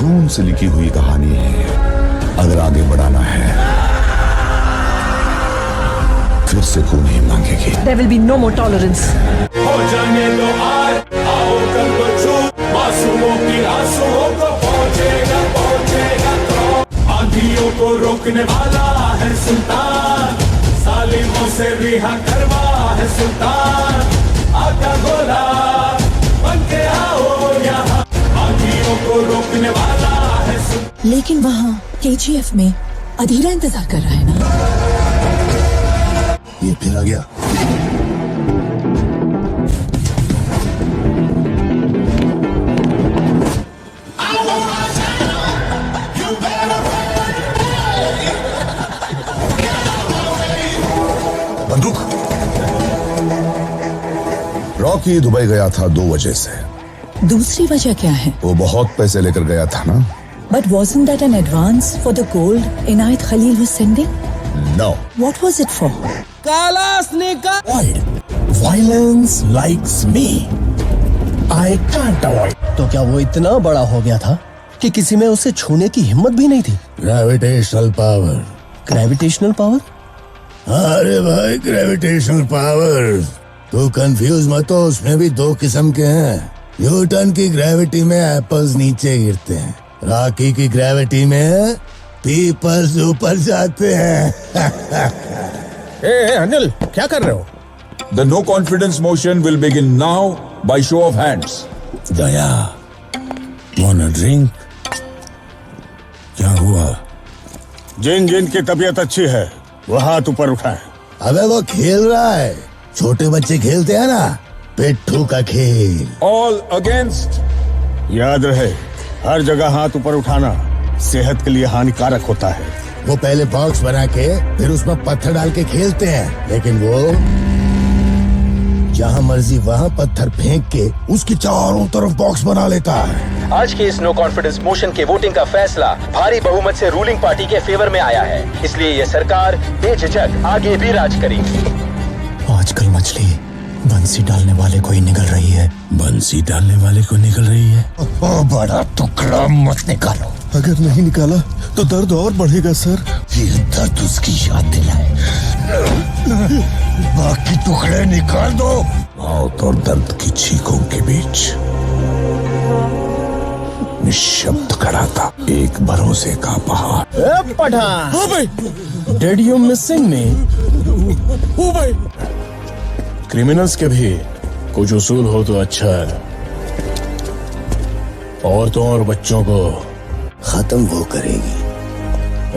खून से लिखी हुई कहानी है। अगर आगे बढ़ाना है फिर से खून ही मांगेगी। There will be no more tolerance. हो जाने दो आज, आओ कल को छूट, मासूमों की आंसुओं को पहुंचेगा तो आंधियों को रोकने वाला है सुल्तान, सालिमों से रिहा करवा है सुल्तान। आका गोला बन के आओ यहाँ, आंधियों को रोकने वाला है सुल्तान। लेकिन वहाँ KGF में अधीरा इंतजार कर रहा है ना। ये फिर आ गया। बंदूक। रॉकी दुबई गया था 2 वजह से। दूसरी वजह क्या है? वो बहुत पैसे लेकर गया था ना। But wasn't that an advance for the gold Inayat Khalil was sending? No. What was it for? काला स्नेका। Violence likes me. I can't avoid. तो क्या वो इतना बड़ा हो गया था कि किसी में उसे छूने की हिम्मत भी नहीं थी? Gravitational power. Gravitational power? अरे भाई ग्रेविटेशनल पावर। तू कंफ्यूज मत हो, उसमें भी 2 किस्म के हैं। न्यूटन की ग्रेविटी में एप्पल्स नीचे गिरते हैं, रॉकी की ग्रेविटी में पीपल्स ऊपर जाते हैं। ए अनिल, क्या कर रहे हो? The no confidence motion will begin now by show of hands. Daya, wanna drink? क्या हुआ? जिन की तबीयत अच्छी है वो हाथ ऊपर उठाए। अबे वो खेल रहा है, छोटे बच्चे खेलते हैं ना, पिट्ठू का खेल। All against. याद रहे, हर जगह हाथ ऊपर उठाना सेहत के लिए हानिकारक होता है। वो पहले बॉक्स बना के फिर उसमें पत्थर डाल के खेलते हैं, लेकिन वो जहाँ मर्जी वहाँ पत्थर फेंक के उसकी चारों तरफ बॉक्स बना लेता है। आज के इस नो कॉन्फिडेंस मोशन के वोटिंग का फैसला भारी बहुमत से रूलिंग पार्टी के फेवर में आया है, इसलिए ये सरकार बेझिझक आगे भी राज करेगी। आजकल मछली बंसी डालने वाले को ही निकल रही है। बंसी डालने वाले को निकल रही है। बड़ा टुकड़ा मत निकालो। अगर नहीं निकाला तो दर्द और बढ़ेगा सर। ये दर्द उसकी याद दिलाए। बाकी टुकड़े निकाल दो। मौत और दर्द की चीखों के बीच निशब्द खड़ा था एक भरोसे का पहाड़। पठान। हाँ भाई। Did you missing me? ओ भाई। क्रिमिनल्स के भी कुछ उसूल हो तो अच्छा है। औरतों और बच्चों को खत्म वो करेगी।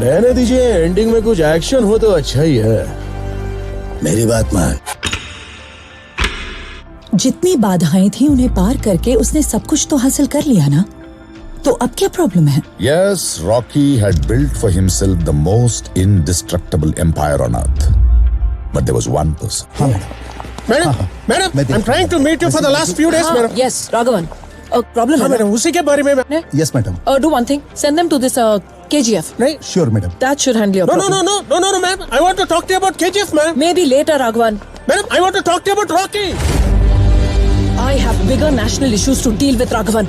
रहने दीजिए, एंडिंग में कुछ एक्शन हो तो अच्छा ही है। मेरी बात मान। जितनी बाधाएं थी उन्हें पार करके उसने सब कुछ तो हासिल कर लिया ना, तो अब क्या प्रॉब्लम है? Yes, Rocky had built for himself the most indestructible empire on earth. But there was one person. Madam, I'm trying to meet you for the last few days, madam. Yes, Raghavan. Problem हाँ है madam, उसी के बारे में मैं। Yes, madam. Do one thing. Send them to this KGF. नहीं, Sure, madam. That should handle your no, problem. no, ma'am. I want to talk to you about KGF, ma'am. Maybe later, Raghavan. Madam, I want to talk to you about Rocky. I have bigger national issues to deal with, Raghavan.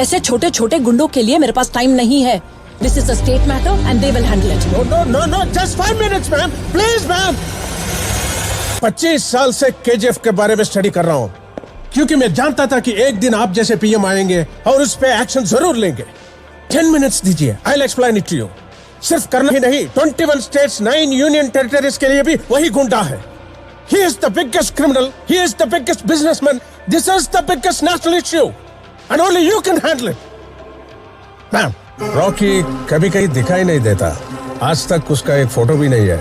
ऐसे छोटे छोटे गुंडों के लिए मेरे पास time नहीं है। This is a state matter and they will handle it. No, just 5 minutes, ma'am. Please, ma'am. 25 साल से KGF के बारे में स्टडी कर रहा हूँ, क्योंकि मैं जानता था कि एक दिन आप जैसे पीएम आएंगे और उस पे एक्शन जरूर लेंगे। 10 मिनट्स दीजिए, I'll explain it to you. सिर्फ करना ही नहीं, 21 स्टेट्स, 9 यूनियन टेरिटरीज के लिए भी वही गुंडा है। He is the biggest criminal. He is the biggest businessman. This is the biggest national issue, and only you can handle it. Ma'am, Rocky कभी कहीं दिखाई नहीं देता। आज तक उसका एक फोटो भी नहीं है,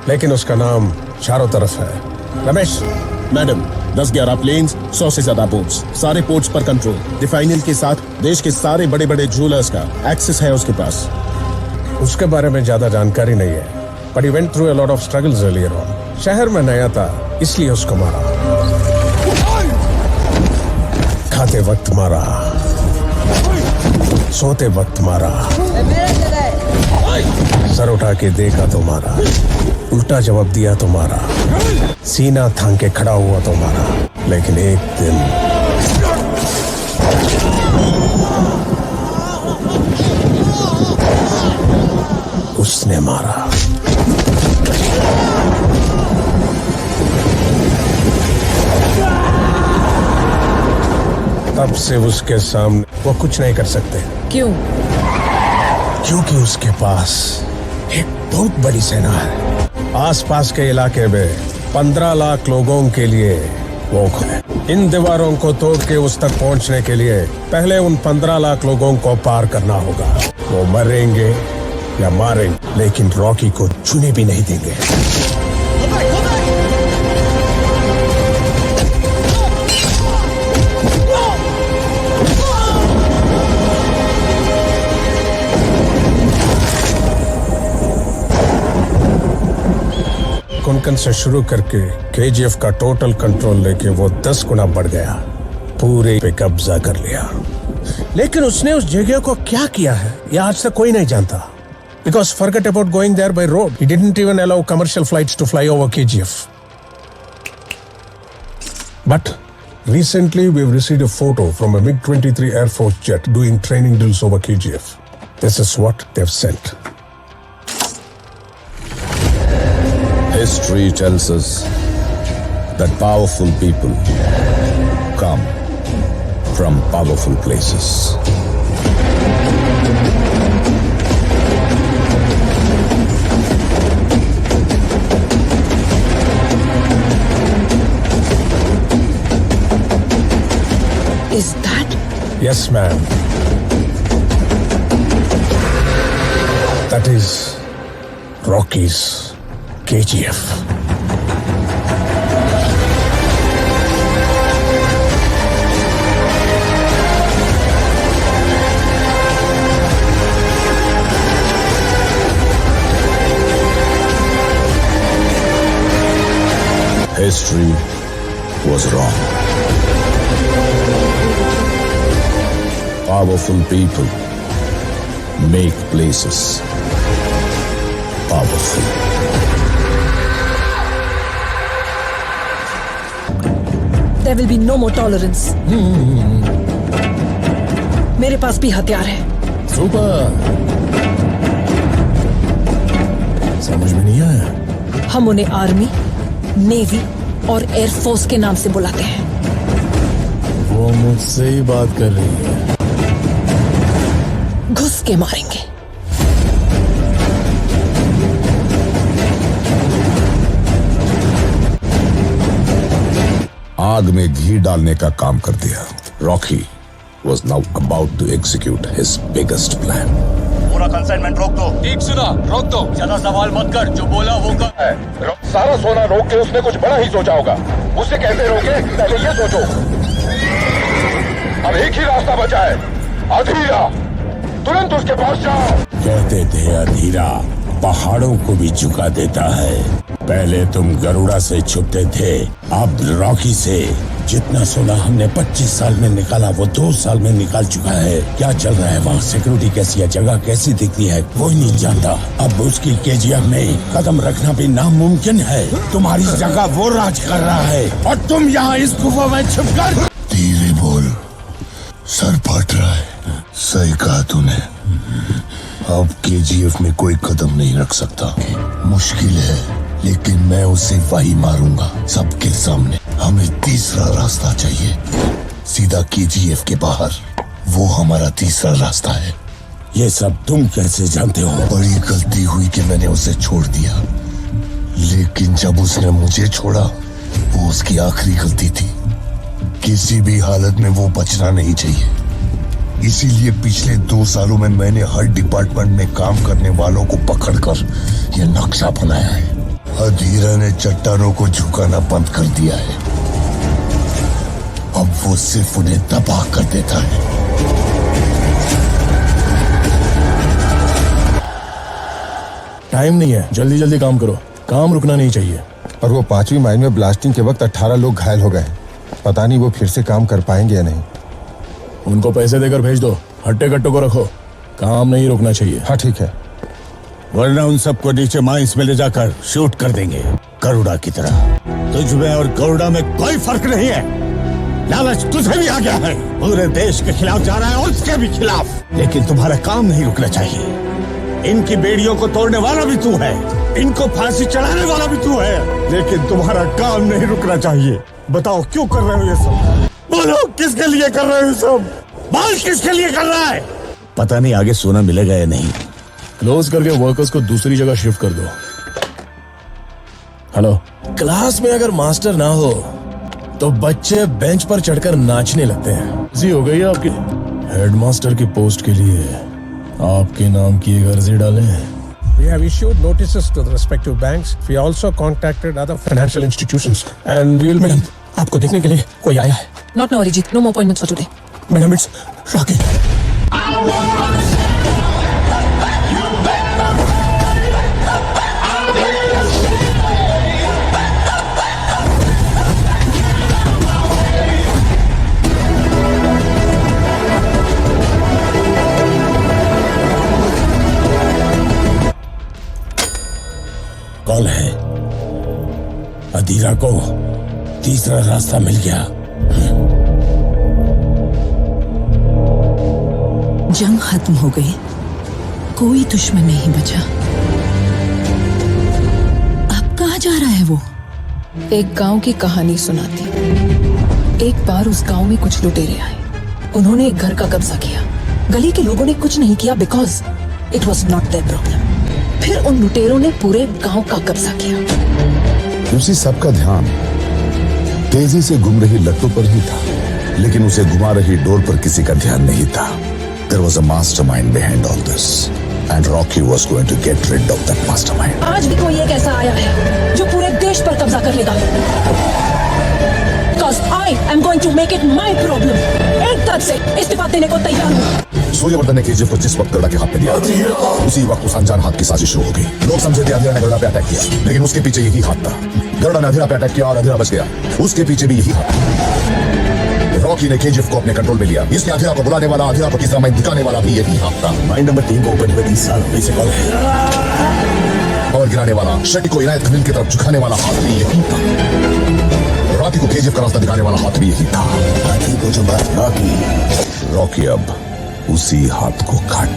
लेकिन उसका नाम चारों तरफ है। रमेश। मैडम, 10-11 प्लेन्स, 100 से ज्यादा बोट्स, सारे पोर्ट्स पर कंट्रोल। रिफाइनल के साथ देश के सारे बड़े बड़े ज्वेलर्स का एक्सेस है उसके पास। उसके बारे में ज्यादा जानकारी नहीं है, but he went through a lot of struggles earlier on. शहर में नया था, इसलिए उसको मारा। खाते वक्त मारा, सोते वक्त मारा, सर उठा के देखा तो मारा, उल्टा जवाब दिया तो मारा, सीना थाम के खड़ा हुआ तो मारा। लेकिन एक दिन उसने मारा। तब से उसके सामने वो कुछ नहीं कर सकते। क्यों? क्योंकि उसके पास एक बहुत बड़ी सेना है। आसपास के इलाके में 15 लाख लोगों के लिए वो है। इन दीवारों को तोड़ के उस तक पहुंचने के लिए पहले उन 15 लाख लोगों को पार करना होगा। वो मरेंगे या मारेंगे, लेकिन रॉकी को छूने भी नहीं देंगे। कुनकन से शुरू करके केजीएफ का टोटल कंट्रोल लेके वो 10 गुना बढ़ गया, पूरे पे कब्जा कर लिया। लेकिन उसने उस जगह को क्या किया है यह आज तक कोई नहीं जानता। Because forget about going there by road. He didn't even allow commercial flights to fly over KGF. But recently we've received a photo from a MiG-23 Air Force jet doing training drills over KGF. This is what they've sent. History tells us that powerful people come from powerful places. Is that? Yes, ma'am. That is Rocky's KGF. History was wrong. Powerful people make places powerful. There will be no more tolerance. मेरे पास भी हथियार है। Super. समझ में नहीं आया। हम उन्हें आर्मी, नेवी और एयरफोर्स के नाम से बुलाते हैं। वो मुझसे ही बात कर रही है। घुस के मारेंगे। आग में घी डालने का काम कर दिया। Rocky was now about to execute his biggest plan. पूरा कंसाइनमेंट रोक दो। ठीक सुना, रोक दो। ज्यादा सवाल मत कर, जो बोला वो कर। सारा सोना रोक के उसने कुछ बड़ा ही सोचा होगा। उसे कैसे रोके, पहले ये सोचो। अब एक ही रास्ता बचा है, अधीरा। तुरंत उसके पास जाओ। कहते थे अधीरा पहाड़ों को भी झुका देता है। पहले तुम गरुड़ा से छुपते थे, अब रॉकी से। जितना सोना हमने 25 साल में निकाला वो 2 साल में निकाल चुका है। क्या चल रहा है वहाँ, सिक्योरिटी कैसी है, जगह कैसी दिखती है, कोई नहीं जानता। अब उसकी केजीएफ में कदम रखना भी नामुमकिन है। तुम्हारी जगह वो राज कर रहा है और तुम यहाँ इस गुफा में छुप कर। धीरे बोल, सर फट रहा है। सही कहा तूने। अब केजीएफ में कोई कदम नहीं रख सकता। मुश्किल है, लेकिन मैं उसे वही मारूंगा, सबके सामने। हमें तीसरा रास्ता चाहिए, सीधा केजीएफ के बाहर। वो हमारा तीसरा रास्ता है। ये सब तुम कैसे जानते हो? बड़ी गलती हुई कि मैंने उसे छोड़ दिया, लेकिन जब उसने मुझे छोड़ा, वो उसकी आखिरी गलती थी। किसी भी हालत में वो बचना नहीं चाहिए। इसीलिए पिछले 2 सालों में मैंने हर डिपार्टमेंट में काम करने वालों को पकड़कर यह नक्शा बनाया है। अधीरा ने चट्टानों को झुकाना बंद कर दिया है। अब वो सिर्फ उन्हें तबाह कर देता है। टाइम नहीं है, जल्दी जल्दी काम करो। काम रुकना नहीं चाहिए। और वो 5वीं माइल में ब्लास्टिंग के वक्त 18 लोग घायल हो गए। पता नहीं वो फिर से काम कर पाएंगे या नहीं। उनको पैसे देकर भेज दो, हट्टे कट्टों को रखो। काम नहीं रुकना चाहिए। हाँ ठीक है। वरना उन सबको नीचे माइंस में ले जाकर शूट कर देंगे, गरुड़ा की तरह। तुझ में और गरुड़ा में कोई फर्क नहीं है। लालच तुझे भी आ गया है। पूरे देश के खिलाफ जा रहा है और उसके भी खिलाफ। लेकिन तुम्हारा काम नहीं रुकना चाहिए। इनकी बेड़ियों को तोड़ने वाला भी तू है, इनको फांसी चढ़ाने वाला भी तू है, लेकिन तुम्हारा काम नहीं रुकना चाहिए। बताओ क्यों कर रहे हो ये सब? बोलो किसके लिए कर रहे हो ये सब? बोल किसके लिए कर रहा है? पता नहीं आगे सोना मिलेगा या नहीं। क्लोज करके वर्कर्स को दूसरी जगह शिफ्ट कर दो। हेलो, क्लास में अगर मास्टर ना हो तो बच्चे बेंच पर चढ़कर नाचने लगते हैं। इजी हो गई आपकी। हेडमास्टर की पोस्ट के लिए आपके नाम की एक अर्जी डालें। We have issued notices to the respective banks. We also contacted other financial institutions and we will... madam, आपको देखने के लिए कोई आया है। Not now, Arijit. No more appointments for today. Madam, it's Rakesh. Call है, अधीरा को तीसरा रास्ता मिल गया। जंग खत्म हो गई, कोई दुश्मन नहीं बचा। अब कहाँ जा रहा है वो? एक गांव की कहानी सुनाती। एक बार उस गांव में कुछ लुटेरे आए। उन्होंने एक घर का कब्जा किया। गली के लोगों ने कुछ नहीं किया because it was not their problem. फिर उन लुटेरों ने पूरे गांव का कब्जा किया। उसी सबका ध्यान तेजी से घूम रही लट्टू पर ही था, लेकिन उसे घुमा रही डोर पर किसी का ध्यान नहीं था। There was a mastermind behind all this, and Rocky was going to get rid of that mastermind. आज भी कोई एक ऐसा आया है जो पूरे देश पर कब्जा कर लेगा। Because I am going to make it my problem. एक तरफ से इस्तीफा देने को तैयार हूँ। सूर्यवर्धन ने केजीएफ को जिस वक्त गरुड़ा के हाथ में दिया, उसी वक्त उस अनजान हाथ की साजिश शुरू हो गई। लोग समझे थे अधीरा ने गरुड़ा पे अटैक किया, लेकिन उसके पीछे यही हाथ था। गरुड़ा ने अधीरा पे अटैक किया और अधीरा बच गया, उसके पीछे भी यही हाथ था। रॉकी ने केजीएफ को अपने कंट्रोल में लिया, इसलिए अधीरा को बुलाने वाला, अधीरा को तीसरा माइंड दिखाने वाला भी यही हाथ था। माइंड नंबर 3 को ओपन हुए 20 साल पहले से कॉल है। और गिराने वाला, शेट्टी को इनायत खलील की तरफ झुकाने वाला हाथ भी यही था। रॉकी को केजीएफ का रास्ता दिखाने वाला हाथ भी यही था। हाथी को जो बात बाकी, रॉकी अब उसी हाथ को काट